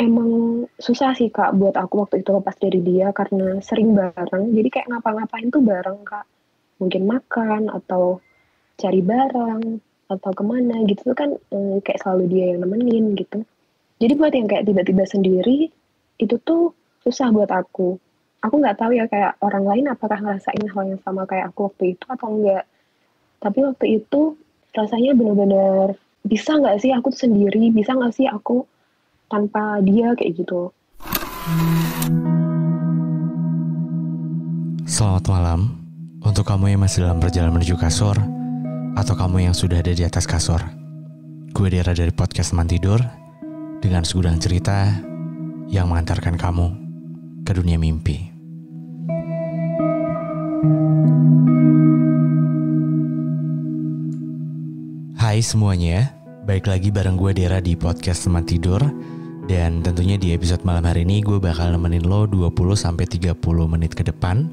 Emang susah sih Kak buat aku waktu itu lepas dari dia karena sering bareng. Jadi kayak ngapa-ngapain tuh bareng Kak. Mungkin makan atau cari barang atau kemana gitu tuh kan kayak selalu dia yang nemenin gitu. Jadi buat yang kayak tiba-tiba sendiri itu tuh susah buat aku. Aku nggak tahu ya kayak orang lain apakah ngerasain hal yang sama kayak aku waktu itu atau enggak. Tapi waktu itu rasanya benar-benar bisa nggak sih aku tuh sendiri, bisa nggak sih aku tanpa dia kayak gitu. Selamat malam untuk kamu yang masih dalam perjalanan menuju kasur atau kamu yang sudah ada di atas kasur. Gue Dera dari podcast Teman Tidur dengan segudang cerita yang mengantarkan kamu ke dunia mimpi. Hai semuanya, balik lagi bareng gue Dera di podcast Teman Tidur. Dan tentunya di episode malam hari ini gue bakal nemenin lo 20-30 menit ke depan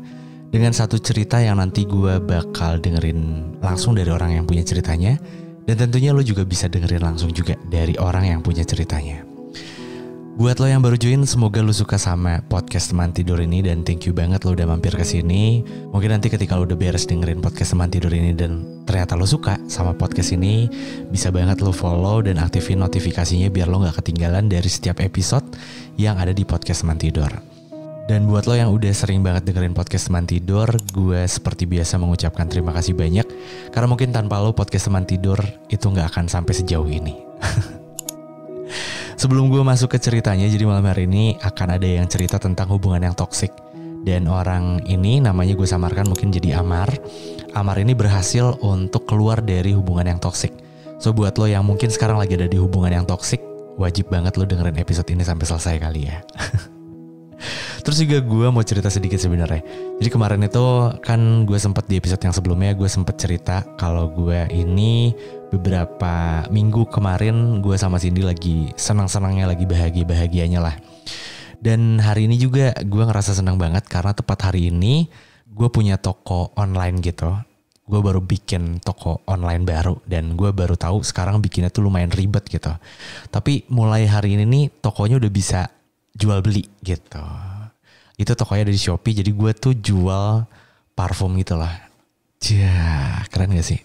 dengan satu cerita yang nanti gue bakal dengerin langsung dari orang yang punya ceritanya. Dan tentunya lo juga bisa dengerin langsung juga dari orang yang punya ceritanya. Buat lo yang baru join, semoga lo suka sama podcast Teman Tidur ini. Dan thank you banget lo udah mampir ke sini. Mungkin nanti ketika lo udah beres dengerin podcast Teman Tidur ini dan ternyata lo suka sama podcast ini, bisa banget lo follow dan aktifin notifikasinya biar lo gak ketinggalan dari setiap episode yang ada di podcast Teman Tidur. Dan buat lo yang udah sering banget dengerin podcast Teman Tidur, gue seperti biasa mengucapkan terima kasih banyak. Karena mungkin tanpa lo podcast Teman Tidur itu gak akan sampai sejauh ini. Sebelum gue masuk ke ceritanya, jadi malam hari ini akan ada yang cerita tentang hubungan yang toksik. Dan orang ini namanya gue samarkan mungkin jadi Amar. Amar ini berhasil untuk keluar dari hubungan yang toksik. So buat lo yang mungkin sekarang lagi ada di hubungan yang toksik, wajib banget lo dengerin episode ini sampai selesai kali ya. Terus juga gue mau cerita sedikit sebenarnya. Jadi kemarin itu kan gue sempat di episode yang sebelumnya gue sempat cerita kalau gue ini beberapa minggu kemarin gue sama Cindy lagi senang-senangnya, lagi bahagia-bahagianya lah. Dan hari ini juga gue ngerasa senang banget karena tepat hari ini gue punya toko online gitu. Gue baru bikin toko online baru dan gue baru tahu sekarang bikinnya tuh lumayan ribet gitu. Tapi mulai hari ini nih tokonya udah bisa jual beli gitu. Itu tokonya ada di Shopee, jadi gue tuh jual parfum gitu lah. Jah, keren gak sih?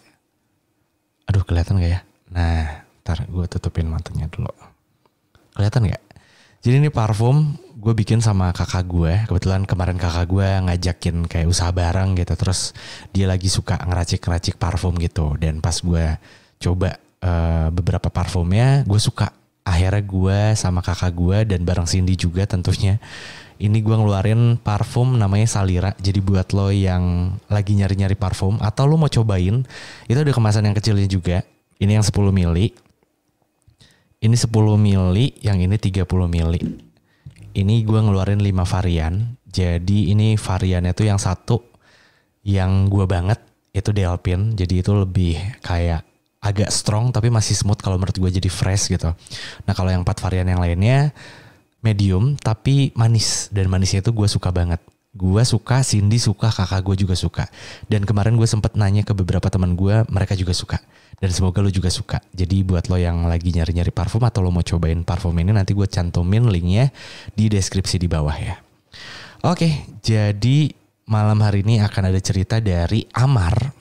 Aduh, kelihatan gak ya? Nah, ntar gue tutupin matanya dulu. Kelihatan gak? Jadi ini parfum gue bikin sama kakak gue. Kebetulan kemarin kakak gue ngajakin kayak usaha bareng gitu. Terus dia lagi suka ngeracik-ngeracik parfum gitu. Dan pas gue coba beberapa parfumnya, gue suka. Akhirnya gue sama kakak gue dan bareng Cindy juga tentunya. Ini gue ngeluarin parfum namanya Salira. Jadi buat lo yang lagi nyari-nyari parfum atau lo mau cobain, itu ada kemasan yang kecilnya juga. Ini yang 10 mili. Ini 10 mili, yang ini 30 mili. Ini gue ngeluarin 5 varian. Jadi ini variannya tuh yang satu yang gue banget itu Delphin. Jadi itu lebih kayak agak strong tapi masih smooth kalau menurut gue, jadi fresh gitu. Nah kalau yang 4 varian yang lainnya medium tapi manis, dan manisnya itu gue suka banget. Gue suka, Cindy suka, kakak gue juga suka. Dan kemarin gue sempet nanya ke beberapa teman gue, mereka juga suka. Dan semoga lo juga suka. Jadi buat lo yang lagi nyari-nyari parfum atau lo mau cobain parfum ini, nanti gue cantumin linknya di deskripsi di bawah ya. Oke, jadi malam hari ini akan ada cerita dari Amar.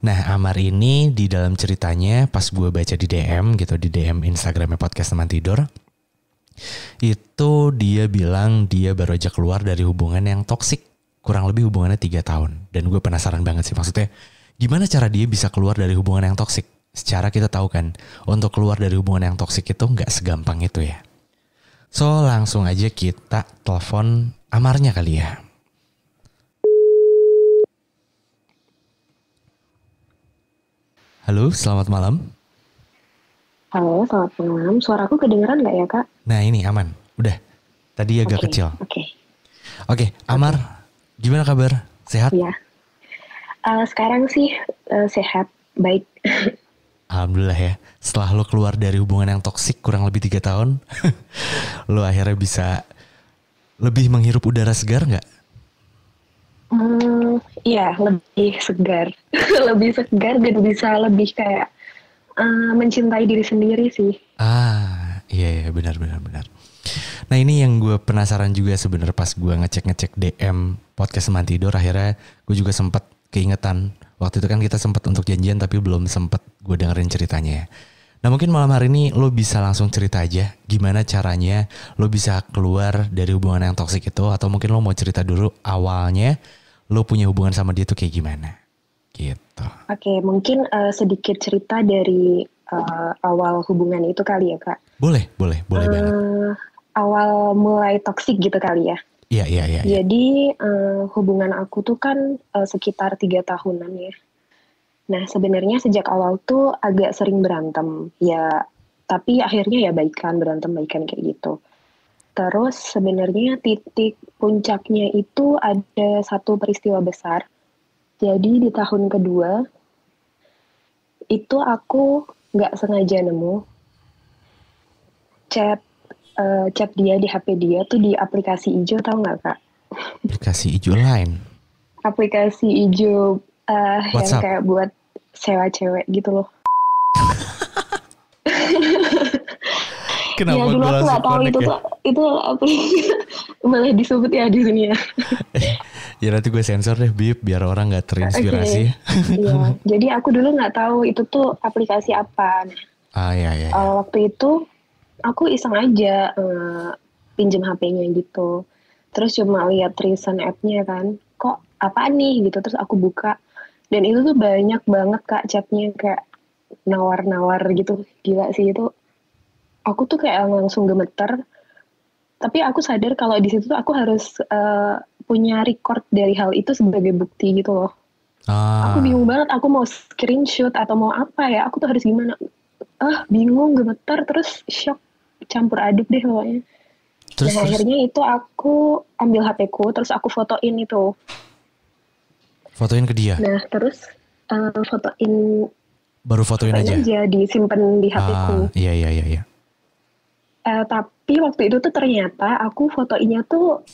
Nah Amar ini di dalam ceritanya pas gue baca di DM gitu, di DM Instagramnya podcast Teman Tidur, itu dia bilang dia baru aja keluar dari hubungan yang toksik, kurang lebih hubungannya 3 tahun. Dan gue penasaran banget sih, maksudnya gimana cara dia bisa keluar dari hubungan yang toksik. Secara kita tahu kan, untuk keluar dari hubungan yang toksik itu gak segampang itu ya. So langsung aja kita telepon Amarnya kali ya. Halo, selamat malam. Halo, selamat malam. Suaraku kedengeran nggak ya, Kak? Nah ini aman, udah. Tadi agak kecil. Oke, Amar, gimana kabar? Sehat? Iya. Sekarang sih sehat, baik. Alhamdulillah ya. Setelah lo keluar dari hubungan yang toksik kurang lebih 3 tahun, lo akhirnya bisa lebih menghirup udara segar nggak? Iya, lebih segar. Lebih segar dan bisa lebih kayak mencintai diri sendiri sih. Iya benar. Nah ini yang gue penasaran juga sebenarnya pas gue ngecek DM podcast teman tidur, akhirnya gue juga sempat keingetan waktu itu kan kita sempat untuk janjian tapi belum sempat gue dengerin ceritanya ya. Nah mungkin malam hari ini lo bisa langsung cerita aja gimana caranya lo bisa keluar dari hubungan yang toksik itu, atau mungkin lo mau cerita dulu awalnya lo punya hubungan sama dia tuh kayak gimana gitu. Oke, mungkin sedikit cerita dari awal hubungan itu kali ya Kak. Boleh banget. Awal mulai toksik gitu kali ya. Iya. Jadi hubungan aku tuh kan sekitar 3 tahunan ya. Nah sebenarnya sejak awal tuh agak sering berantem ya, tapi akhirnya ya baikan, berantem baikan kayak gitu. Terus sebenarnya titik puncaknya itu ada satu peristiwa besar. Jadi di tahun kedua itu aku nggak sengaja nemu chat dia di HP dia tuh di aplikasi hijau, tahu nggak Kak? Aplikasi hijau lain. Aplikasi hijau yang WhatsApp. kayak buat sewa cewek gitu loh. Kenapa Ya dulu gue aku langsung nggak tahu connect ya? itu apa malah disebut ya di sini ya. Ya nanti gue sensor deh Bib biar orang gak terinspirasi. Oke. Iya. Jadi aku dulu nggak tahu itu tuh aplikasi apa. Iya. Waktu itu aku iseng aja pinjem HP-nya gitu. Terus cuma lihat recent app-nya kan. Kok apaan nih gitu. Terus aku buka. Dan itu tuh banyak banget Kak chatnya kayak nawar-nawar gitu. Gila sih itu. Aku tuh kayak langsung gemeter. Tapi aku sadar kalau di situ tuh aku harus punya record dari hal itu sebagai bukti gitu loh. Aku bingung banget. Aku mau screenshot atau mau apa ya. Aku tuh harus gimana. Bingung, gemeter, terus shock, campur aduk deh pokoknya. Terus Akhirnya itu aku ambil HP-ku, terus aku fotoin itu. fotoin ke dia. Nah, terus fotoin Fotoin aja. disimpan di HP-ku. Iya. Tapi waktu itu tuh ternyata aku fotoinnya tuh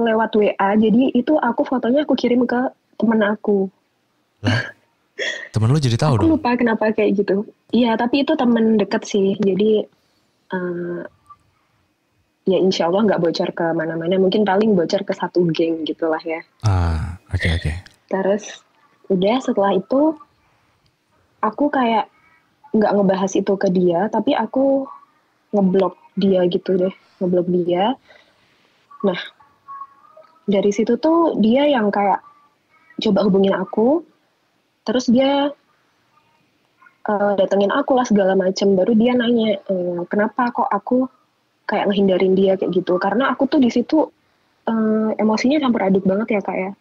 lewat WA, jadi itu aku fotonya aku kirim ke temen aku. Lah, temen lu jadi tahu aku dong? Aku lupa kenapa kayak gitu. Iya, tapi itu temen deket sih, jadi ya insya Allah nggak bocor ke mana-mana, mungkin paling bocor ke satu geng gitulah ya. Oke. Terus udah setelah itu aku kayak nggak ngebahas itu ke dia, tapi aku ngeblok dia gitu deh, ngeblok dia. Nah dari situ tuh dia yang kayak coba hubungin aku, terus dia datengin aku lah segala macem, baru dia nanya kenapa kok aku kayak ngehindarin dia kayak gitu, karena aku tuh di situ emosinya campur aduk banget ya Kak ya.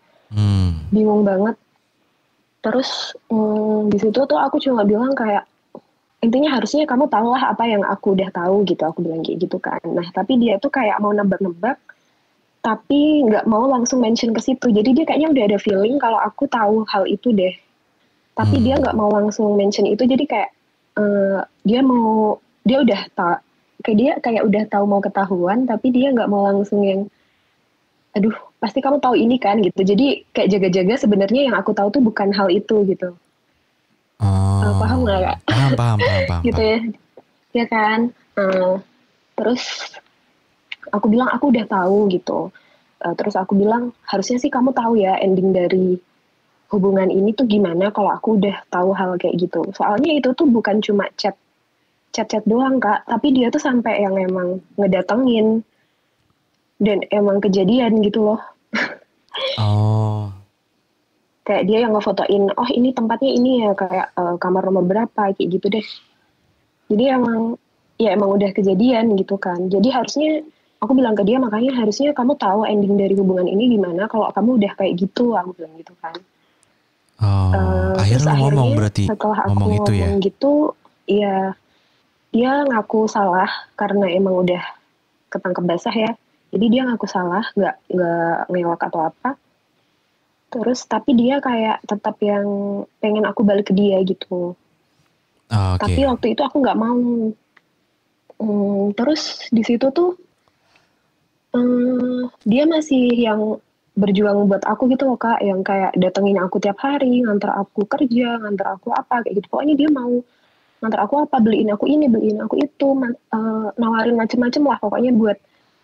Bingung banget. Terus di situ tuh aku cuma bilang kayak intinya harusnya kamu tahu lah apa yang aku udah tahu gitu, aku bilang kayak gitu kan. Nah tapi dia tuh kayak mau nebak-nebak, tapi nggak mau langsung mention ke situ. Jadi dia kayaknya udah ada feeling kalau aku tahu hal itu deh. Tapi dia nggak mau langsung mention itu, jadi kayak dia udah tahu, kayak dia kayak udah tahu mau ketahuan, tapi dia nggak mau langsung yang aduh pasti kamu tahu ini kan gitu. Jadi kayak jaga-jaga sebenarnya yang aku tahu tuh bukan hal itu gitu. Paham nggak Kak? Paham. Gitu ya. Ya kan. Terus aku bilang aku udah tahu gitu. Terus aku bilang harusnya sih kamu tahu ya ending dari hubungan ini tuh gimana kalau aku udah tahu hal kayak gitu. Soalnya itu tuh bukan cuma chat doang Kak, tapi dia tuh sampai yang emang ngedatengin dan emang kejadian gitu loh. Kayak dia yang ngefotoin, oh ini tempatnya ini ya, kayak kamar nomor berapa kayak gitu deh. Jadi emang udah kejadian gitu kan. Jadi harusnya aku bilang ke dia, makanya harusnya kamu tahu ending dari hubungan ini gimana kalau kamu udah kayak gitu, aku bilang gitu kan. Akhirnya ngomong berarti setelah aku ngomong itu ya gitu, ya dia ngaku salah karena emang udah ketangkep basah ya. Jadi dia ngaku salah, nggak ngelak atau apa. Terus tapi dia kayak tetap yang pengen aku balik ke dia gitu. Tapi waktu itu aku nggak mau. Terus di situ tuh dia masih yang berjuang buat aku gitu loh Kak, yang kayak datengin aku tiap hari, nganter aku kerja, nganter aku apa kayak gitu. Pokoknya dia mau nganter aku apa, beliin aku ini, beliin aku itu, nawarin macem-macem lah pokoknya buat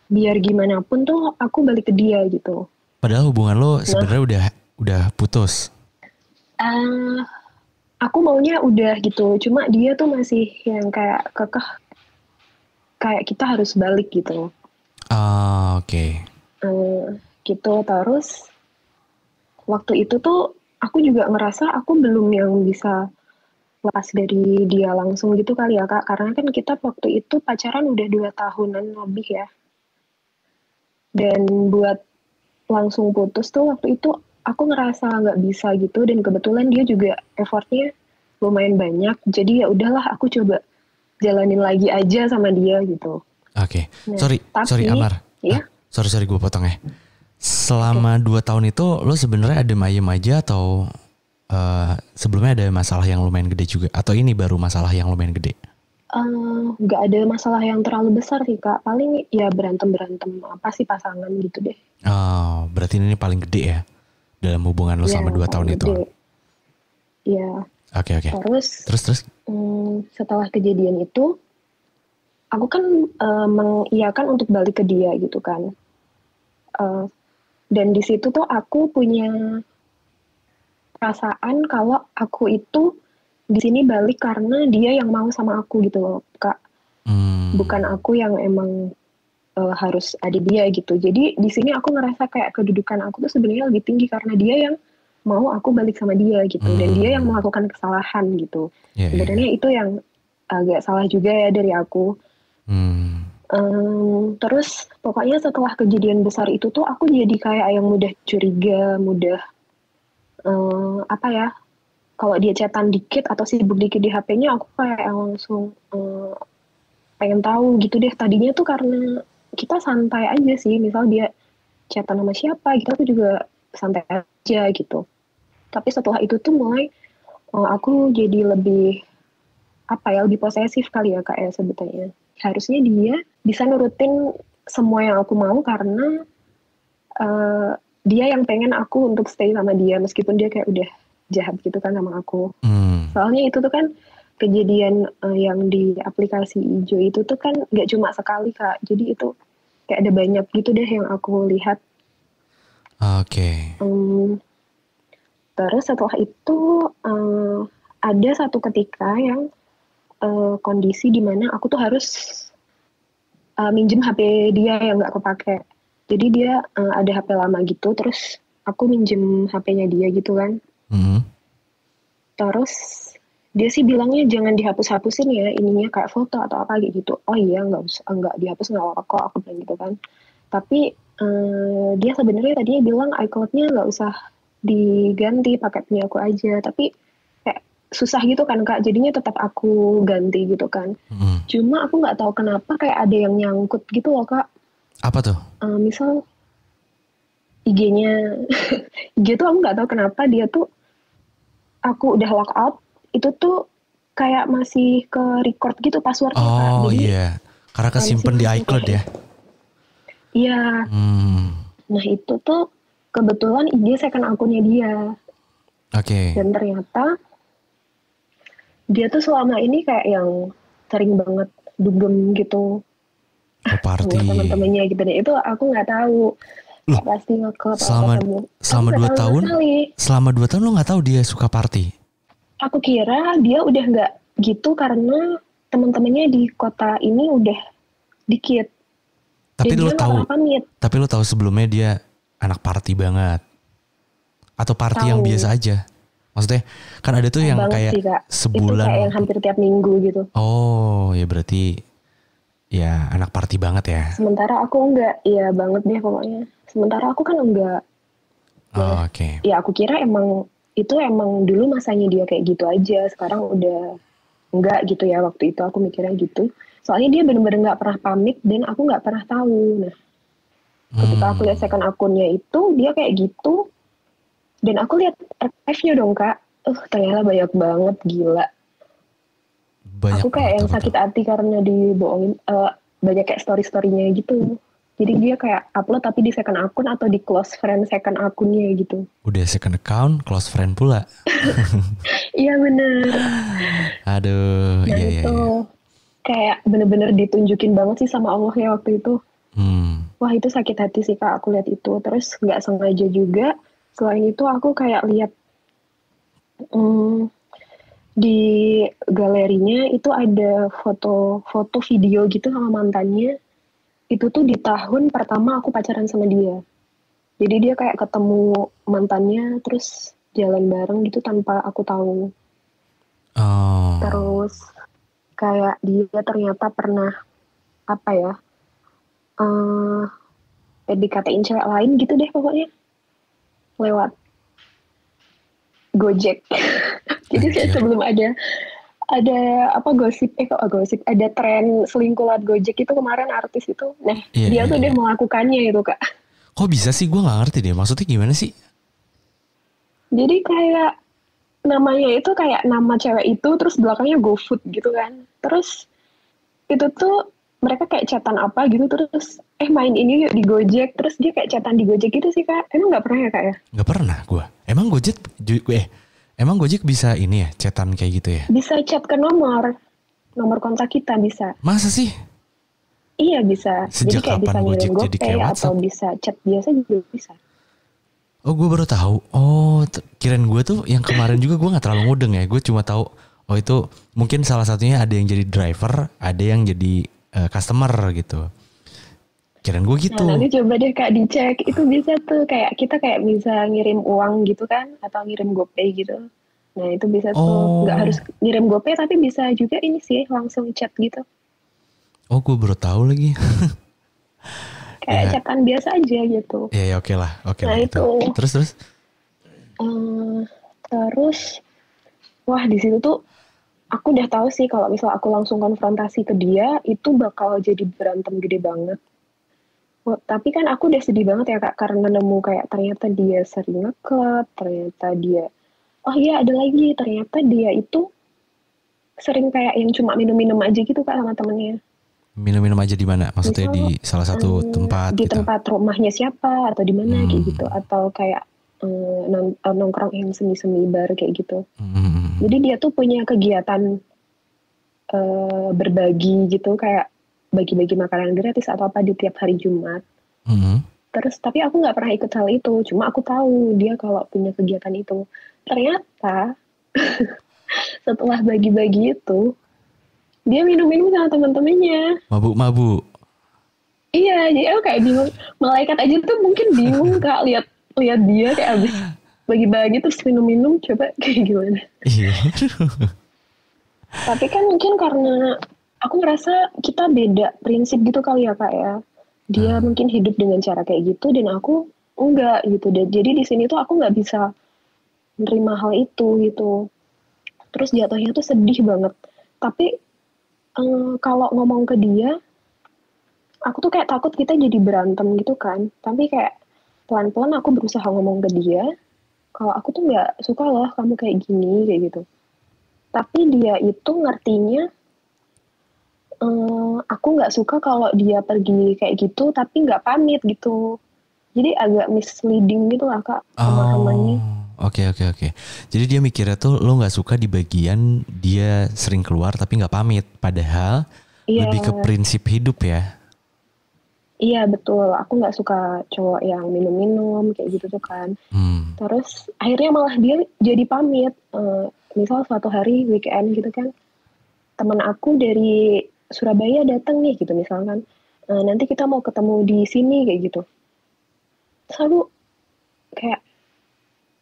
biar gimana pun tuh aku balik ke dia gitu. Padahal hubungan lo Nah, sebenarnya udah putus. eh aku maunya udah gitu, cuma dia tuh masih yang kayak kekeh, kayak kita harus balik gitu. Ah, oke. Eh, gitu terus waktu itu tuh aku juga ngerasa aku belum yang bisa lepas dari dia langsung gitu kali ya Kak, karena kan kita waktu itu pacaran udah 2 tahunan lebih ya, dan buat langsung putus tuh waktu itu aku ngerasa nggak bisa gitu, dan kebetulan dia juga effortnya lumayan banyak, jadi ya udahlah aku coba jalanin lagi aja sama dia gitu. Oke. Nah Sorry tapi Amar. ya Sorry gue potong ya. oke. Selama 2 tahun itu lo sebenarnya adem ayem aja atau sebelumnya ada masalah yang lumayan gede juga? Atau ini baru masalah yang lumayan gede? Nggak ada masalah yang terlalu besar sih Kak, paling ya berantem-berantem apa sih pasangan gitu deh. Oh, berarti ini paling gede ya dalam hubungan lo Ya selama 2 paling tahun itu. gede. Ya Oke. terus Terus? setelah kejadian itu aku kan mengiyakan untuk balik ke dia gitu kan. Eh, dan di situ tuh aku punya perasaan kalau aku itu di sini balik karena dia yang mau sama aku gitu loh Kak, bukan aku yang emang harus ada dia gitu. Jadi di sini aku ngerasa kayak kedudukan aku tuh sebenarnya lebih tinggi karena dia yang mau aku balik sama dia gitu, dan dia yang melakukan kesalahan gitu. Sebenarnya itu yang agak salah juga ya dari aku. Terus pokoknya setelah kejadian besar itu tuh aku jadi kayak yang mudah curiga, mudah apa ya? Kalau dia chatan dikit atau sibuk dikit di HP-nya, aku kayak langsung pengen tahu gitu deh. Tadinya tuh karena kita santai aja sih, misal dia chatan sama siapa gitu, aku juga santai aja gitu. Tapi setelah itu tuh mulai aku jadi lebih apa ya, lebih posesif kali ya Kak ya sebetulnya. Harusnya dia bisa nurutin semua yang aku mau karena uh, dia yang pengen aku untuk stay sama dia meskipun dia kayak udah jahat gitu kan sama aku. Soalnya itu tuh kan kejadian yang di aplikasi hijau itu tuh kan nggak cuma sekali Kak. Jadi itu kayak ada banyak gitu deh yang aku lihat. Oke. Terus setelah itu ada satu ketika yang kondisi di mana aku tuh harus minjem HP dia yang nggak kepake. Jadi dia ada HP lama gitu, terus aku minjem HP-nya dia gitu kan. Terus dia sih bilangnya jangan dihapus-hapusin ya ininya, kayak foto atau apa gitu. Oh iya, nggak dihapus, nggak apa-apa kok, aku bilang gitu kan. Tapi dia sebenarnya tadinya bilang iCloud-nya nggak usah diganti, pakai punya aku aja. Tapi kayak susah gitu kan Kak, jadinya tetap aku ganti gitu kan. Cuma aku nggak tahu kenapa kayak ada yang nyangkut gitu loh Kak. Apa tuh? Misal IG-nya, IG tuh aku nggak tahu kenapa dia tuh, aku udah lockout, itu tuh kayak masih ke record gitu passwordnya Kak. Oh Jadi iya, karena kesimpan di iCloud ya. Iya. Nah itu tuh kebetulan IG second akunnya dia. Oke. Dan ternyata dia tuh selama ini kayak yang sering banget dugem gitu. Oh, party. Sama teman-temannya gitu deh. Itu aku nggak tahu. Loh, Pasti nge-club selama atau selama 2 tahun, selama 2 tahun lo nggak tahu dia suka party? Aku kira dia udah nggak gitu karena teman-temannya di kota ini udah dikit. Tapi dan lo dia tahu, pamit. tapi lo tahu sebelumnya dia anak party banget, atau party yang biasa aja? Maksudnya kan ada tuh yang kayak sih, sebulan. Itu kayak yang hampir tiap minggu gitu. Oh ya berarti ya anak party banget ya. Sementara aku enggak, iya banget deh pokoknya. Sementara aku kan enggak. Nah, Oke. Ya aku kira emang itu emang dulu masanya dia kayak gitu aja. Sekarang udah enggak gitu ya, waktu itu aku mikirnya gitu. Soalnya dia bener-bener nggak pernah pamit dan aku nggak pernah tahu. Nah, ketika aku lihat second akunnya itu dia kayak gitu, dan aku lihat archive-nya dong Kak. Ternyata banyak banget, gila. Banyak aku kayak yang sakit hati karena dibohongin. Banyak kayak story-storynya gitu. Jadi dia kayak upload tapi di second akun atau di close friend second akunnya gitu. Udah second account, close friend pula. Iya bener. Aduh, Dan iya. itu kayak bener-bener ditunjukin banget sih sama Allah ya waktu itu. Wah itu sakit hati sih Kak, aku lihat itu. Terus nggak sengaja juga, selain itu aku kayak lihat hmm, di galerinya itu ada foto-foto video gitu sama mantannya. Itu tuh di tahun pertama aku pacaran sama dia. Jadi dia kayak ketemu mantannya terus jalan bareng gitu tanpa aku tahu. Oh, Terus kayak dia ternyata pernah apa ya, eh PDKT-in cewek lain gitu deh pokoknya lewat Gojek. Jadi kayak anjir. sebelum ada apa gosip kok gosip ada tren selingkuh lewat Gojek itu kemarin artis itu. Nah, Iya, dia iya, tuh iya. udah melakukannya itu Kak. Kok bisa sih? Gue nggak ngerti deh. Maksudnya gimana sih? Jadi kayak namanya itu kayak nama cewek itu terus belakangnya GoFood gitu kan. Terus itu tuh mereka kayak chatan apa gitu terus main ini yuk di Gojek terus dia kayak chatan di Gojek gitu sih Kak. Emang nggak pernah ya Kak ya? Nggak pernah gue. Emang Gojek, emang Gojek bisa ini ya, chatan kayak gitu ya? Bisa chat ke nomor kontak kita bisa. Masa sih? Iya bisa. Jadi Sejak kayak bisa kapan ngirim Gojek jadi GoPay kayak atau WhatsApp? bisa chat biasa juga bisa. Oh, gue baru tahu. Oh, kirain gue tuh yang kemarin juga gue nggak terlalu mudeng ya. Gue cuma tahu, oh itu mungkin salah satunya ada yang jadi driver, ada yang jadi customer gitu. Kirain gue Nah gitu. nanti coba deh Kak dicek itu bisa tuh kayak kita kayak bisa ngirim uang gitu kan atau ngirim GoPay gitu. Nah itu bisa tuh nggak harus Oh, ngirim GoPay tapi bisa juga ini sih langsung chat gitu. oh gue baru tahu lagi. Kayak Ya, chatan biasa aja gitu. ya, ya oke Nah lah itu. itu Terus terus. eh, terus wah di situ tuh aku udah tahu sih kalau misal aku langsung konfrontasi ke dia itu bakal jadi berantem gede banget. Wah, tapi kan aku udah sedih banget ya Kak karena nemu kayak ternyata dia sering ngeklub, ternyata dia oh iya ada lagi ternyata dia itu sering kayak yang cuma minum-minum aja gitu Kak sama temennya. Minum-minum aja di mana? Maksudnya Misal di salah satu tempat di gitu. tempat rumahnya siapa atau di mana kayak gitu Hmm. atau kayak nongkrong yang semi-semi bar kayak gitu. Hmm. Jadi dia tuh punya kegiatan berbagi gitu kayak bagi-bagi makanan gratis atau apa di tiap hari Jumat. Hmm. Terus tapi aku nggak pernah ikut hal itu, cuma aku tahu dia kalau punya kegiatan itu. Ternyata setelah bagi-bagi itu dia minum-minum sama teman-temannya. Mabuk-mabuk. Iya, jadi aku kayak bingung. Malaikat aja tuh mungkin bingung Kak lihat lihat dia kayak abis bagi-bagi terus minum-minum coba kayak gimana. Iya. Tapi kan mungkin karena aku ngerasa kita beda prinsip gitu kali ya Kak ya. Dia Ah. mungkin hidup dengan cara kayak gitu dan aku enggak gitu. Dan jadi di sini tuh aku nggak bisa menerima hal itu gitu. Terus jatuhnya tuh sedih banget. Tapi kalau ngomong ke dia, aku tuh kayak takut kita jadi berantem gitu kan. Tapi kayak pelan-pelan aku berusaha ngomong ke dia, kalau aku tuh nggak suka loh kamu kayak gini kayak gitu. Tapi dia itu ngertinya aku nggak suka kalau dia pergi kayak gitu tapi nggak pamit gitu. Jadi agak misleading gitu lah Kak Oh, pemahamannya. oke. Jadi dia mikirnya tuh lo nggak suka di bagian dia sering keluar tapi nggak pamit. Padahal Iya, lebih ke prinsip hidup ya. iya betul. Aku nggak suka cowok yang minum-minum kayak gitu tuh kan. Hmm. Terus akhirnya malah dia jadi pamit. Misal suatu hari weekend gitu kan, teman aku dari Surabaya datang nih gitu misalkan. Nanti kita mau ketemu di sini kayak gitu. Terus aku kayak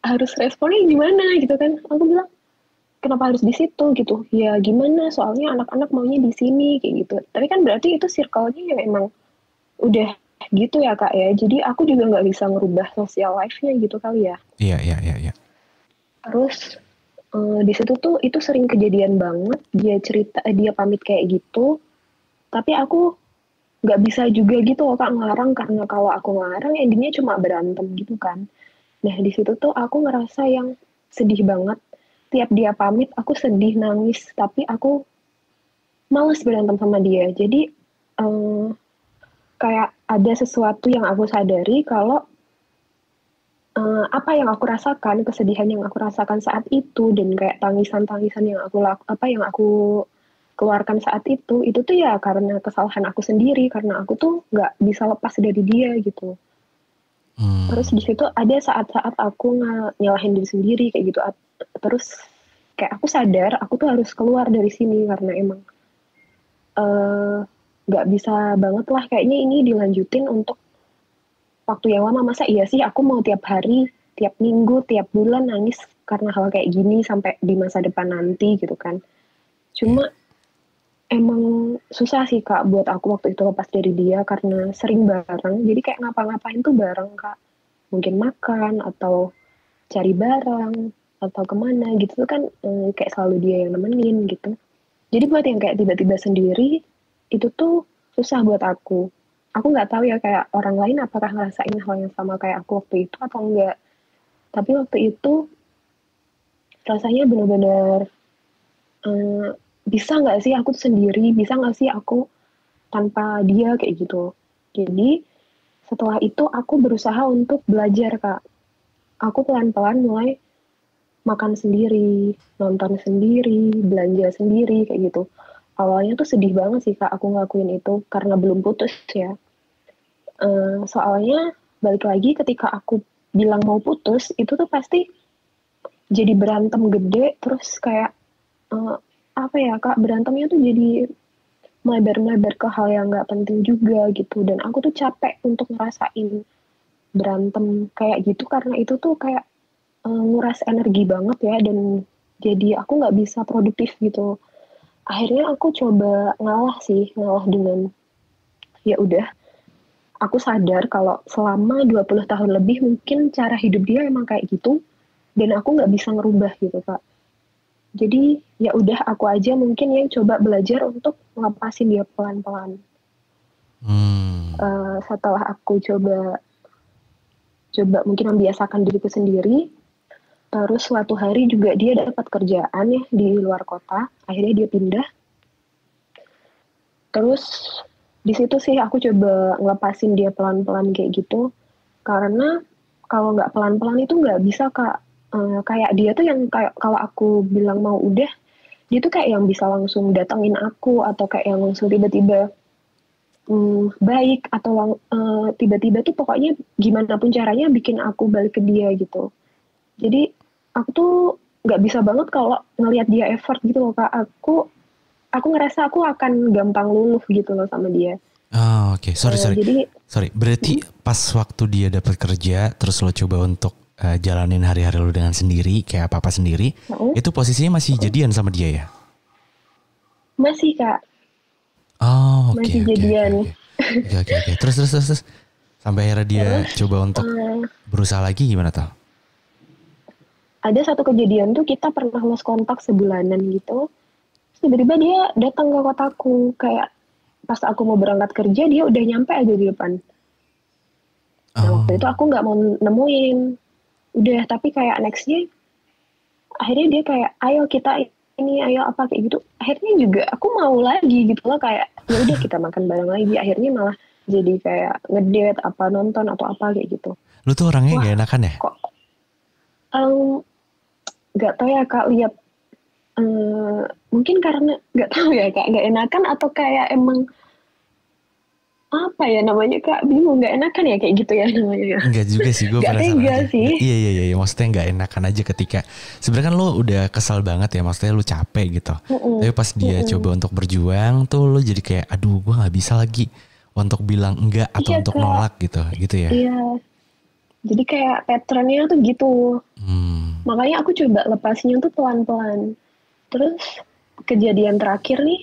harus responnya gimana gitu kan. Aku bilang kenapa harus di situ gitu. Ya gimana soalnya anak-anak maunya di sini kayak gitu. Tapi kan berarti itu circle-nya yang emang udah gitu ya Kak ya. Jadi aku juga nggak bisa ngerubah social life-nya gitu kali ya. Iya. Terus di situ tuh itu sering kejadian banget. Dia cerita dia pamit kayak gitu. Tapi aku nggak bisa juga gitu loh Kak ngelarang karena kalau aku ngelarang endingnya cuma berantem gitu kan. Nah di situ tuh aku ngerasa yang sedih banget. Tiap dia pamit aku sedih nangis tapi aku males berantem sama dia. Jadi eh, kayak ada sesuatu yang aku sadari kalau apa yang aku rasakan, kesedihan yang aku rasakan saat itu dan kayak tangisan-tangisan yang aku keluarkan saat itu tuh ya karena kesalahan aku sendiri, karena aku tuh nggak bisa lepas dari dia gitu. Terus di situ ada saat-saat aku nyalahin diri sendiri kayak gitu. Terus kayak aku sadar aku tuh harus keluar dari sini karena emang nggak bisa banget lah kayaknya ini dilanjutin untuk waktu yang lama. Masa iya sih aku mau tiap hari, tiap minggu, tiap bulan nangis karena hal kayak gini sampai di masa depan nanti gitu kan. Cuma emang susah sih Kak buat aku waktu itu lepas dari dia karena sering bareng. Jadi kayak ngapa-ngapain tuh bareng Kak. Mungkin makan atau cari barang atau kemana gitu kan kayak selalu dia yang nemenin gitu. Jadi buat yang kayak tiba-tiba sendiri itu tuh susah buat aku. Aku nggak tahu ya kayak orang lain apakah ngerasain hal yang sama kayak aku waktu itu atau enggak. Tapi waktu itu rasanya benar-benar bisa nggak sih aku tuh sendiri, bisa nggak sih aku tanpa dia kayak gitu. Jadi setelah itu aku berusaha untuk belajar Kak. Aku pelan-pelan mulai makan sendiri, nonton sendiri, belanja sendiri kayak gitu. Awalnya tuh sedih banget sih Kak aku ngelakuin itu karena belum putus ya. Soalnya balik lagi ketika aku bilang mau putus itu tuh pasti jadi berantem gede terus kayak apa ya Kak berantemnya tuh jadi melebar-melebar ke hal yang nggak penting juga gitu dan aku tuh capek untuk ngerasain berantem kayak gitu karena itu tuh kayak nguras energi banget ya dan jadi aku nggak bisa produktif gitu. Akhirnya aku coba ngalah sih, ngalah dengan ya udah aku sadar kalau selama 20 tahun lebih mungkin cara hidup dia emang kayak gitu dan aku nggak bisa ngerubah gitu Kak. Jadi ya udah aku aja mungkin yang coba belajar untuk ngelepasin dia pelan-pelan. Setelah aku coba mungkin membiasakan diriku sendiri, terus suatu hari juga dia dapat kerjaan ya di luar kota, akhirnya dia pindah. Terus di situ sih aku coba ngelepasin dia pelan-pelan kayak gitu, karena kalau nggak pelan-pelan itu nggak bisa Kak. Kayak dia tuh yang kayak kalau aku bilang mau udah, dia tuh kayak yang bisa langsung datengin aku atau kayak yang langsung tiba-tiba baik atau tiba-tiba tuh pokoknya gimana pun caranya bikin aku balik ke dia gitu. Jadi aku tuh nggak bisa banget kalau ngelihat dia effort gitu loh Kak. Aku ngerasa aku akan gampang luluh gitu loh sama dia. Oh, oke. Sorry. Jadi Sorry. Berarti pas waktu dia dapat kerja, terus lo coba untuk jalanin hari-hari lo dengan sendiri, kayak apa-apa sendiri, itu posisinya masih jadian sama dia ya? masih Kak, Oh, oke. masih jadian. Oke. Terus. Sampai akhirnya dia coba untuk berusaha lagi gimana tuh? Ada satu kejadian tuh kita pernah lost kontak sebulanan gitu. Terus tiba-tiba dia datang ke kotaku kayak pas aku mau berangkat kerja dia udah nyampe aja di depan. Nah waktu itu aku nggak mau nemuin, udah tapi kayak nextnya akhirnya dia kayak ayo kita ini ayo apa kayak gitu. Akhirnya juga aku mau lagi gitu loh kayak ya udah kita makan bareng lagi. Akhirnya malah jadi kayak ngedate apa nonton atau apa kayak gitu. Lu tuh orangnya nggak enakan ya? Kok nggak tahu ya Kak lihat mungkin karena nggak tahu ya Kak nggak enakan atau kayak emang apa ya namanya Kak bingung nggak enakan ya kayak gitu ya namanya ya. Enggak juga sih, gue Nggak penasaran tega aja. sih. Iya, maksudnya nggak enakan aja ketika sebenarnya kan lo udah kesal banget ya, maksudnya lo capek gitu. Tapi pas dia coba untuk berjuang tuh lo jadi kayak, aduh, gue nggak bisa lagi untuk bilang enggak atau Iya untuk Kak. nolak gitu ya. Iya. Jadi kayak patternnya tuh gitu. Makanya aku coba lepasnya tuh pelan-pelan. Terus kejadian terakhir nih,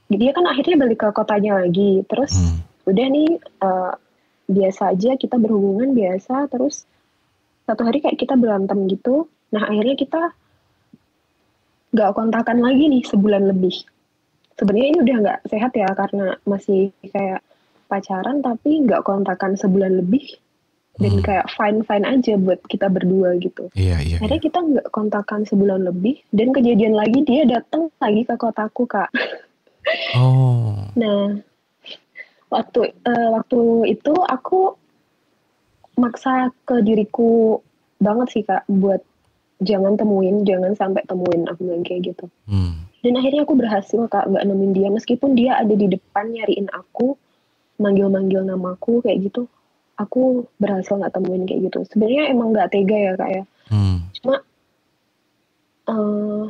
dia kan akhirnya balik ke kotanya lagi. Terus udah nih biasa aja kita berhubungan biasa. Terus satu hari kayak kita berantem gitu. Nah akhirnya kita nggak kontakan lagi nih sebulan lebih. Sebenarnya ini udah nggak sehat ya karena masih kayak pacaran tapi nggak kontakan sebulan lebih dan kayak fine aja buat kita berdua gitu. Iya. Akhirnya kita nggak kontakan sebulan lebih dan kejadian lagi dia datang lagi ke kotaku Kak. Oh. Nah waktu itu aku maksa ke diriku banget sih Kak buat jangan sampai temuin aku bilang kayak gitu. Dan akhirnya aku berhasil Kak nggak nemuin dia, meskipun dia ada di depan nyariin aku, manggil-manggil namaku kayak gitu. Aku berhasil nggak temuin kayak gitu. Sebenarnya emang nggak tega ya Kak ya. Cuma eh,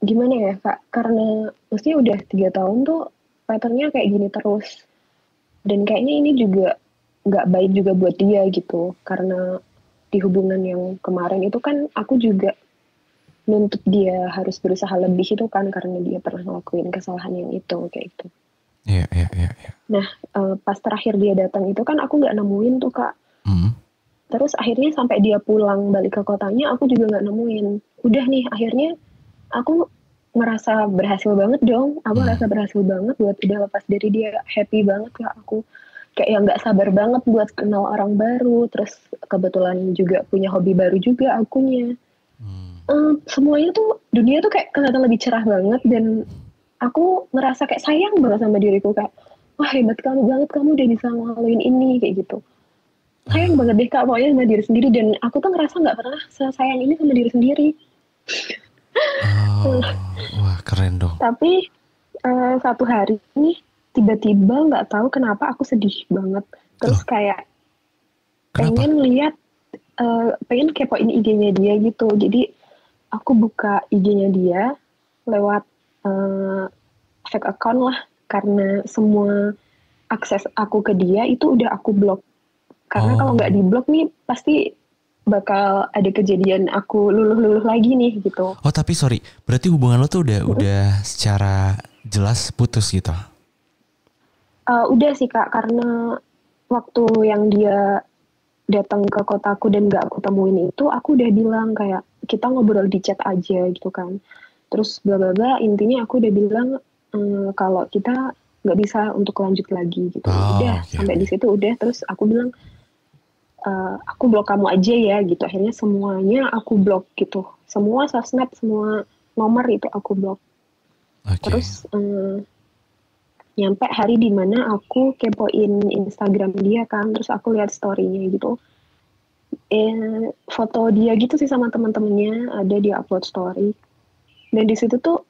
gimana ya Kak, karena maksudnya udah 3 tahun tuh patternnya kayak gini terus. Dan kayaknya ini juga nggak baik juga buat dia gitu. Karena di hubungan yang kemarin itu kan aku juga nuntut dia harus berusaha lebih itu kan karena dia pernah ngelakuin kesalahan yang itu kayak gitu. Iya, iya, iya, iya. Nah, pas terakhir dia datang itu kan aku nggak nemuin tuh Kak. Terus akhirnya sampai dia pulang balik ke kotanya aku juga nggak nemuin. Udah nih akhirnya aku merasa berhasil banget dong. Aku merasa berhasil banget buat udah lepas dari dia. Happy banget Kak aku. Kayak yang nggak sabar banget buat kenal orang baru. Terus kebetulan juga punya hobi baru juga akunya. Semuanya tuh dunia tuh kayak kelihatan lebih cerah banget dan aku ngerasa kayak sayang banget sama diriku kayak wah hebat kamu banget kamu udah bisa ngelaluin ini kayak gitu. Sayang banget deh Kak pokoknya sama diri sendiri dan aku tuh ngerasa nggak pernah sesayang ini sama diri sendiri. Oh, wah keren dong. Tapi satu hari nih tiba-tiba nggak tahu kenapa aku sedih banget. Terus kayak Kenapa? pengen lihat, pengen kepoin IG-nya dia gitu. Jadi aku buka IG-nya dia lewat fake account lah. Karena semua akses aku ke dia itu udah aku blok. Karena kalau nggak di blok nih pasti bakal ada kejadian aku luluh-luluh lagi nih gitu. Oh tapi sorry, berarti hubungan lo tuh udah secara jelas putus gitu? Udah sih Kak, karena waktu yang dia datang ke kotaku dan gak aku temuin itu, aku udah bilang kayak kita ngobrol di chat aja gitu kan. Terus bla bla bla, intinya aku udah bilang kalau kita nggak bisa untuk lanjut lagi gitu. Udah sampai di situ udah. Terus aku bilang aku blok kamu aja ya gitu. Akhirnya semuanya aku blok gitu. Semua sosmed, semua nomor itu aku blok. Terus nyampe hari dimana aku kepoin Instagram dia kan, terus aku lihat story-nya gitu. Foto dia gitu sih sama teman-temannya ada dia upload story. Dan di situ tuh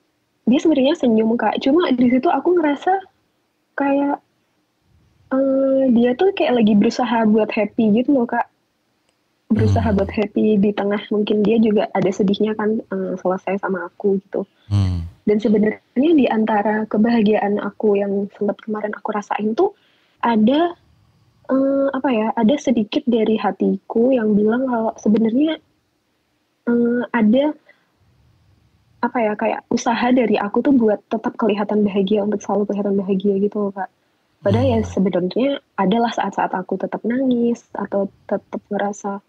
dia sebenarnya senyum Kak. Cuma di situ aku ngerasa kayak dia tuh kayak lagi berusaha buat happy gitu loh Kak. Berusaha buat happy di tengah mungkin dia juga ada sedihnya kan selesai sama aku gitu. Dan sebenarnya di antara kebahagiaan aku yang sempat kemarin aku rasain tuh ada apa ya? Ada sedikit dari hatiku yang bilang kalau sebenarnya ada apa ya kayak usaha dari aku tuh buat tetap kelihatan bahagia untuk selalu kelihatan bahagia gitu loh Kak. Padahal ya sebenarnya adalah saat-saat aku tetap nangis atau tetap ngerasa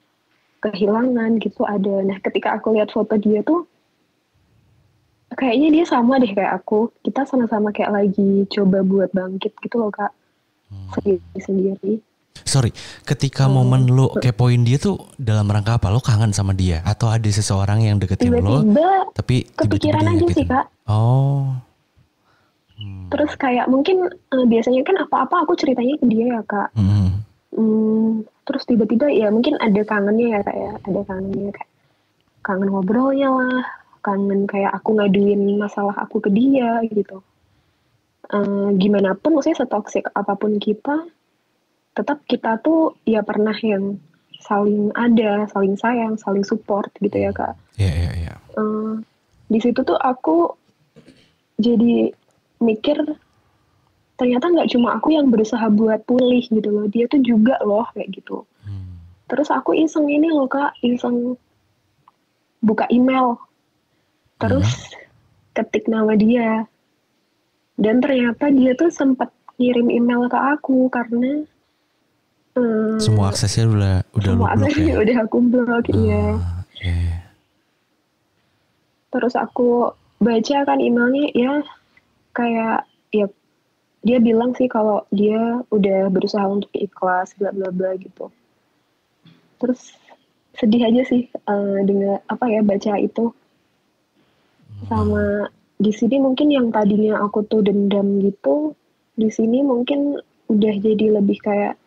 kehilangan gitu ada. Nah ketika aku lihat foto dia tuh kayaknya dia sama deh kayak aku. Kita sama-sama kayak lagi coba buat bangkit gitu loh Kak. Sendiri-sendiri. Sorry, ketika momen lo kepoin dia tuh dalam rangka apa? Lo kangen sama dia? Atau ada seseorang yang deketin lo? Tapi tiba-tiba kepikiran dia aja sih nyakitin? Kak. Oh. Terus kayak mungkin biasanya kan apa-apa aku ceritanya ke dia ya Kak. Terus tiba-tiba ya mungkin ada kangennya ya Kak ya. Ada kangennya kayak kangen ngobrolnya lah. Kangen kayak aku ngaduin masalah aku ke dia gitu. Gimana pun maksudnya setoksik apapun kita, tetap kita tuh ya pernah yang saling ada, saling sayang, saling support gitu ya Kak. Iya. Di situ tuh aku jadi mikir ternyata nggak cuma aku yang berusaha buat pulih gitu loh, dia tuh juga loh kayak gitu. Terus aku iseng ini loh Kak, iseng buka email, terus ketik nama dia, dan ternyata dia tuh sempat ngirim email ke aku karena semua aksesnya udah lo blok ya? udah aku blok, iya. Terus aku baca kan emailnya ya kayak ya dia bilang sih kalau dia udah berusaha untuk ikhlas bla bla bla gitu. Terus sedih aja sih dengan apa ya baca itu. Sama di sini mungkin yang tadinya aku tuh dendam gitu, di sini mungkin udah jadi lebih kayak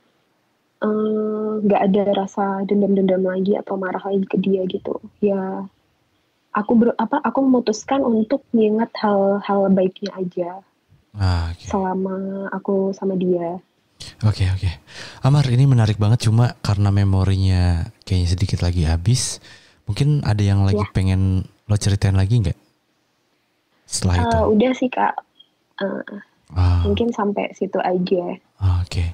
nggak ada rasa dendam-dendam lagi atau marah lagi ke dia gitu. Ya aku memutuskan untuk mengingat hal-hal baiknya aja Oke. selama aku sama dia. Oke, oke. Amar, ini menarik banget cuma karena memorinya kayaknya sedikit lagi habis. Mungkin ada yang lagi Ya, pengen lo ceritain lagi nggak setelah itu? udah sih Kak. Eh, Ah, Mungkin sampai situ aja. oke.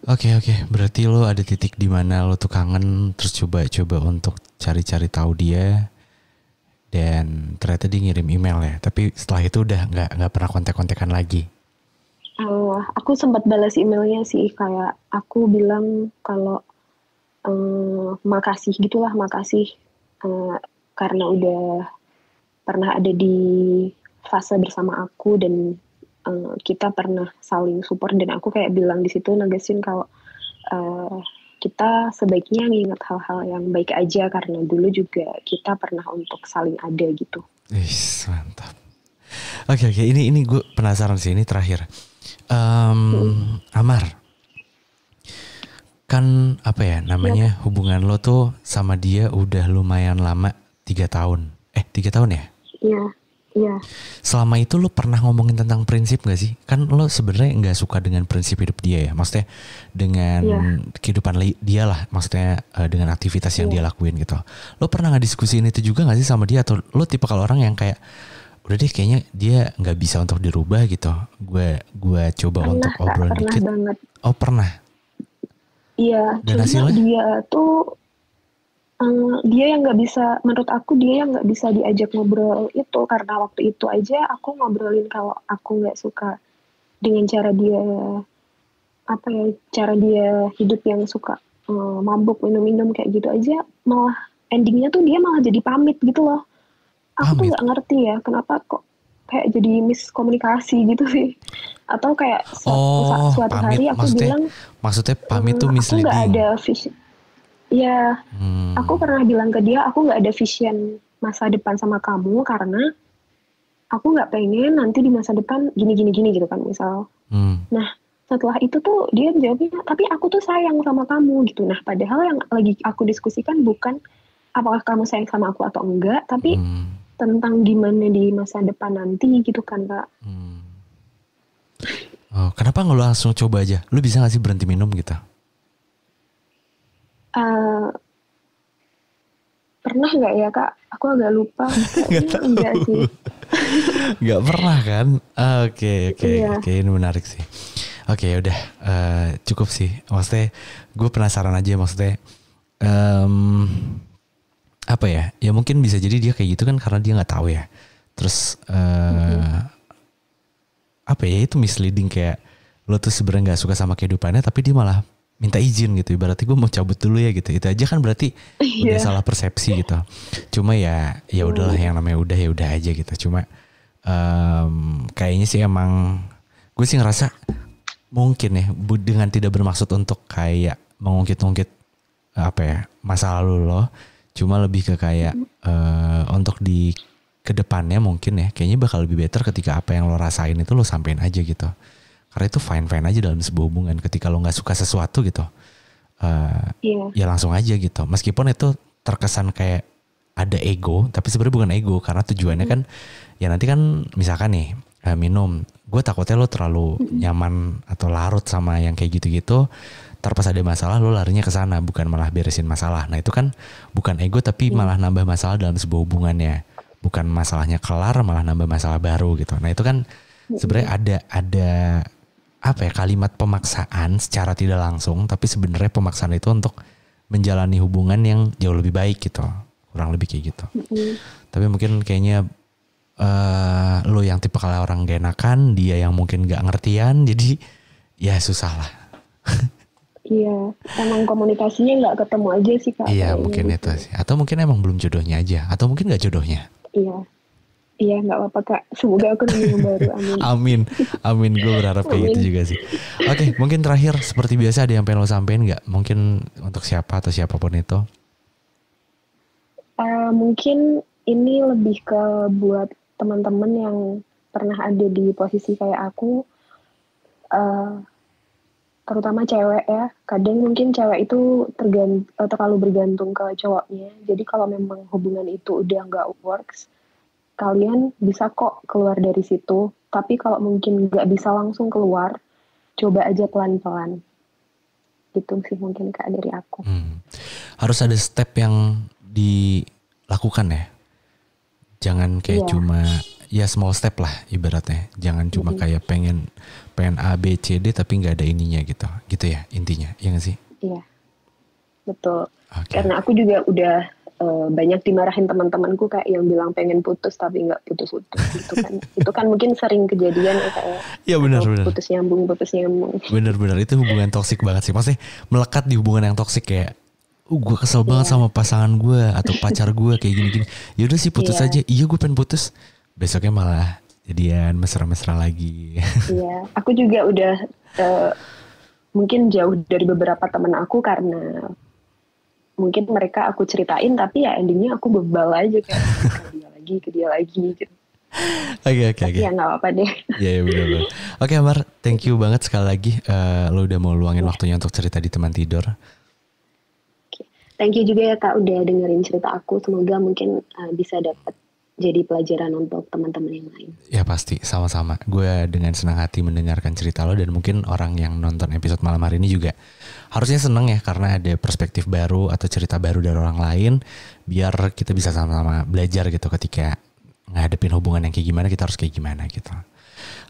Oke, oke. Berarti lo ada titik di mana lo tuh kangen terus coba-coba untuk cari-cari tahu dia dan ternyata dia ngirim email ya. Tapi setelah itu udah nggak pernah kontak-kontakan lagi. Aku sempat balas emailnya sih, kayak aku bilang kalau makasih gitulah, makasih eh, karena udah pernah ada di fase bersama aku dan kita pernah saling support, dan aku kayak bilang di situ negesin kalau eh, kita sebaiknya ngingat hal-hal yang baik aja karena dulu juga kita pernah untuk saling ada gitu. Mantap. Oke, oke. Ini gue penasaran sih. Ini terakhir. Amar, kan apa ya Ya, namanya hubungan lo tuh sama dia udah lumayan lama, 3 tahun. 3 tahun ya? iya, iya, Selama itu lo pernah ngomongin tentang prinsip gak sih? Kan lo sebenarnya nggak suka dengan prinsip hidup dia ya. Maksudnya dengan iya, kehidupan dia lah. Maksudnya dengan aktivitas yang dia iya. lakuin gitu. Lo pernah nggak diskusiin itu juga gak sih sama dia? Atau lo tipe kalau orang yang kayak udah deh kayaknya dia nggak bisa untuk dirubah gitu. Gue coba untuk Pernah Kak, obrolin pernah dikit. banget. Oh pernah. Iya, Dan cuma hasilnya? dia tuh dia yang nggak bisa, menurut aku dia yang nggak bisa diajak ngobrol itu, karena waktu itu aja aku ngobrolin kalau aku nggak suka dengan cara dia, apa ya, cara dia hidup yang suka mabuk minum-minum kayak gitu aja, malah endingnya tuh dia malah jadi pamit gitu loh. Aku tuh Pamit. nggak ngerti ya kenapa kok kayak jadi miskomunikasi gitu sih, atau kayak Oh, suatu pamit. hari aku Maksudnya, bilang pamit tuh aku nggak misleading. ada vision. Ya, aku Hmm, pernah bilang ke dia, aku nggak ada vision masa depan sama kamu karena aku nggak pengen nanti di masa depan gini gini gini gitu kan misal. hmm, Nah, setelah itu tuh dia jawabnya, tapi aku tuh sayang sama kamu gitu. Nah, padahal yang lagi aku diskusikan bukan apakah kamu sayang sama aku atau enggak, tapi hmm, tentang gimana di masa depan nanti gitu kan Kak. hmm. Oh, kenapa nggak lo langsung coba aja? Lu bisa nggak sih berhenti minum gitu? Eh, Pernah nggak ya Kak? Aku agak lupa. Nggak Kayaknya enggak tahu. sih. Nggak pernah kan? Oke, oke, Iya, oke. Ini menarik sih. Oke, udah. Cukup sih. Maksudnya, gue penasaran aja. Maksudnya, em, apa ya? Ya mungkin bisa jadi dia kayak gitu kan karena dia nggak tahu ya. Terus apa ya, itu misleading kayak lo tuh sebenarnya nggak suka sama kehidupannya tapi dia malah minta izin gitu, ibaratnya gue mau cabut dulu ya gitu, itu aja kan berarti udah iya, salah persepsi gitu. Cuma ya udahlah, iya, yang namanya udah ya udah aja gitu. Cuma kayaknya sih emang gue sih ngerasa mungkin ya dengan tidak bermaksud untuk kayak mengungkit-ungkit apa ya masa lalu lo, cuma lebih ke kayak untuk di kedepannya mungkin ya kayaknya bakal lebih better ketika apa yang lo rasain itu lo sampein aja gitu, karena itu fine fine aja dalam sebuah hubungan. Ketika lo nggak suka sesuatu gitu, eh, iya. ya langsung aja gitu, meskipun itu terkesan kayak ada ego tapi sebenarnya bukan ego, karena tujuannya kan ya nanti kan misalkan nih minum, gue takutnya lo terlalu nyaman atau larut sama yang kayak gitu-gitu, ntar pas ada masalah lo larinya ke sana bukan malah beresin masalah. Nah itu kan bukan ego tapi Iya. malah nambah masalah dalam sebuah hubungannya, bukan masalahnya kelar malah nambah masalah baru gitu. Nah itu kan sebenarnya ada apa ya, kalimat pemaksaan secara tidak langsung, tapi sebenarnya pemaksaan itu untuk menjalani hubungan yang jauh lebih baik gitu, kurang lebih kayak gitu. Tapi mungkin kayaknya lo yang tipe kalau orang gak enakan, dia yang mungkin gak ngertian, jadi ya susah lah. Iya, emang komunikasinya nggak ketemu aja sih Kak Iya kayaknya mungkin di itu sini. sih, atau mungkin emang belum jodohnya aja, atau mungkin gak jodohnya. Iya, iya nggak apa-apa Kak. Semoga aku nemu yang baru. Amin. Amin, amin, gue berharap kayak gitu Amin. juga sih. Oke, mungkin terakhir seperti biasa ada yang pengen lo sampein nggak? Mungkin untuk siapa atau siapapun itu. Mungkin ini lebih ke buat teman-teman yang pernah ada di posisi kayak aku. Eh, terutama cewek ya. Kadang mungkin cewek itu terlalu bergantung ke cowoknya. Jadi kalau memang hubungan itu udah nggak works, kalian bisa kok keluar dari situ. Tapi kalau mungkin nggak bisa langsung keluar, coba aja pelan-pelan. Gitu sih mungkin Kak dari aku. Harus ada step yang dilakukan ya. Jangan kayak cuma ya small step lah ibaratnya. Jangan cuma kayak pengen A, B, C, D tapi nggak ada ininya gitu. Gitu ya intinya, iya nggak sih? Iya, betul. Karena aku juga udah banyak dimarahin teman-temanku kayak yang bilang pengen putus tapi nggak putus-putus gitu kan. Itu kan mungkin sering kejadian ya kayak. Iya benar. Putus nyambung. Benar itu hubungan toksik banget sih. Maksudnya melekat di hubungan yang toksik kayak gue kesel banget sama pasangan gue atau pacar gue kayak gini-gini. Ya udah sih putus aja. Iya gue pengen putus. Besoknya malah jadian mesra-mesra lagi. Iya, aku juga udah mungkin jauh dari beberapa teman aku karena mungkin mereka aku ceritain tapi ya endingnya aku bebal aja kayak ke dia lagi gitu. Oke. Ya nggak apa-apa deh. Iya benar. Oke Amar, thank you banget sekali lagi. Lo udah mau luangin waktunya untuk cerita di teman tidur. Thank you juga ya Kak udah dengerin cerita aku. Semoga mungkin bisa dapat jadi pelajaran untuk teman-teman yang lain. Ya pasti, sama-sama. Gue dengan senang hati mendengarkan cerita lo dan mungkin orang yang nonton episode malam hari ini juga harusnya seneng ya karena ada perspektif baru atau cerita baru dari orang lain biar kita bisa sama-sama belajar gitu ketika ngadepin hubungan yang kayak gimana, kita harus kayak gimana gitu.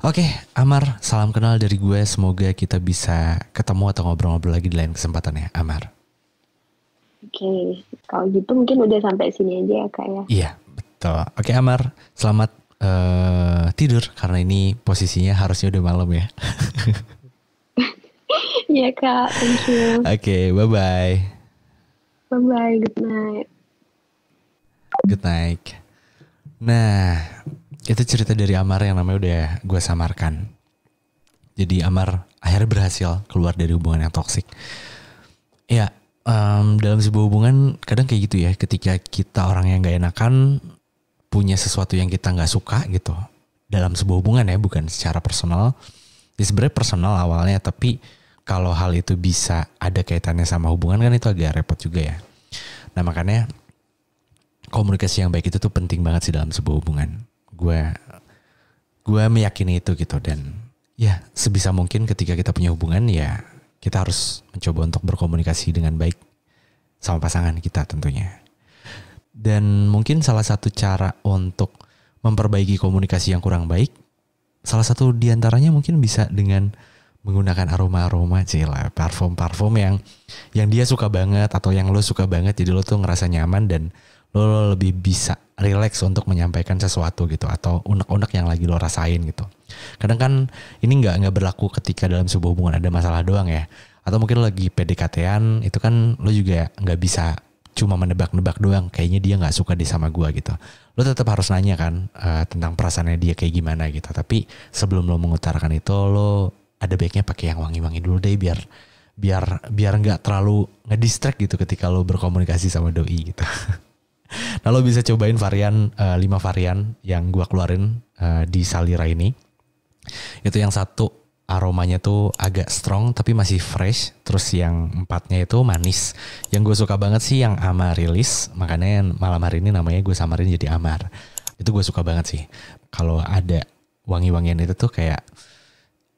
Oke, Amar, salam kenal dari gue. Semoga kita bisa ketemu atau ngobrol-ngobrol lagi di lain kesempatan ya, Amar. Oke, kalau gitu mungkin udah sampai sini aja ya Kak ya. Iya, betul. Oke Amar, selamat tidur karena ini posisinya harusnya udah malam ya. Iya Kak, thank you. Oke, bye-bye. Bye-bye, good night. Good night. Nah, itu cerita dari Amar yang namanya udah gue samarkan. Jadi Amar akhirnya berhasil keluar dari hubungan yang toksik. Ya, dalam sebuah hubungan kadang kayak gitu ya. Ketika kita orang yang gak enakan, punya sesuatu yang kita gak suka gitu. Dalam sebuah hubungan ya, bukan secara personal. Ya sebenarnya personal awalnya, tapi kalau hal itu bisa ada kaitannya sama hubungan kan itu agak repot juga ya. Nah makanya komunikasi yang baik itu tuh penting banget sih dalam sebuah hubungan. Gue meyakini itu gitu dan ya sebisa mungkin ketika kita punya hubungan ya kita harus mencoba untuk berkomunikasi dengan baik sama pasangan kita tentunya. Dan mungkin salah satu cara untuk memperbaiki komunikasi yang kurang baik, salah satu diantaranya mungkin bisa dengan menggunakan aroma-aroma parfum yang dia suka banget atau yang lo suka banget, jadi lo tuh ngerasa nyaman dan lo lebih bisa relax untuk menyampaikan sesuatu gitu atau unek-unek yang lagi lo rasain gitu. Kadang kan ini nggak berlaku ketika dalam sebuah hubungan ada masalah doang ya, atau mungkin lo lagi PDKT-an itu kan lo juga nggak bisa cuma menebak-nebak doang kayaknya dia nggak suka deh sama gue gitu. Lo tetap harus nanya kan tentang perasaannya dia kayak gimana gitu. Tapi sebelum lo mengutarakan itu lo ada baiknya pakai yang wangi-wangi dulu deh biar nggak terlalu ngedistract gitu ketika lo berkomunikasi sama doi gitu. Nah lo bisa cobain 5 varian yang gue keluarin di Salira ini. Itu yang satu aromanya tuh agak strong tapi masih fresh. Terus yang 4-nya itu manis. Yang gue suka banget sih yang Amaryllis. Makanya malam hari ini namanya gue samarin jadi Amar. Itu gue suka banget sih. Kalau ada wangi-wangian itu tuh kayak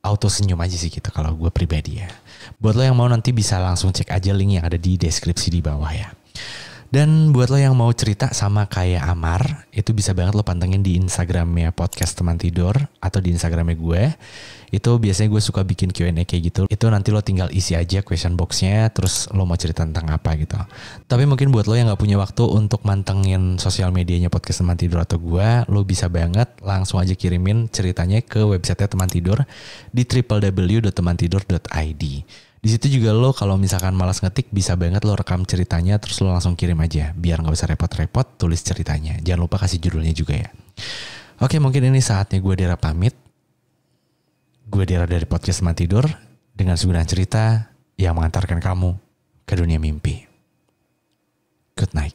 auto senyum aja sih gitu kalau gue pribadi ya. Buat lo yang mau nanti bisa langsung cek aja link yang ada di deskripsi di bawah ya. Dan buat lo yang mau cerita sama kayak Amar, itu bisa banget lo pantengin di Instagramnya Podcast Teman Tidur atau di Instagramnya gue. Itu biasanya gue suka bikin Q&A kayak gitu. Itu nanti lo tinggal isi aja question boxnya, terus lo mau cerita tentang apa gitu. Tapi mungkin buat lo yang gak punya waktu untuk mantengin sosial medianya Podcast Teman Tidur atau gue, lo bisa banget langsung aja kirimin ceritanya ke websitenya Teman Tidur di www.temantidur.id. Di situ juga lo kalau misalkan malas ngetik bisa banget lo rekam ceritanya terus lo langsung kirim aja biar nggak usah repot-repot tulis ceritanya. Jangan lupa kasih judulnya juga ya. Oke, mungkin ini saatnya gue Dera pamit. Gue Dera dari Podcast Teman Tidur dengan segenap cerita yang mengantarkan kamu ke dunia mimpi. Good night.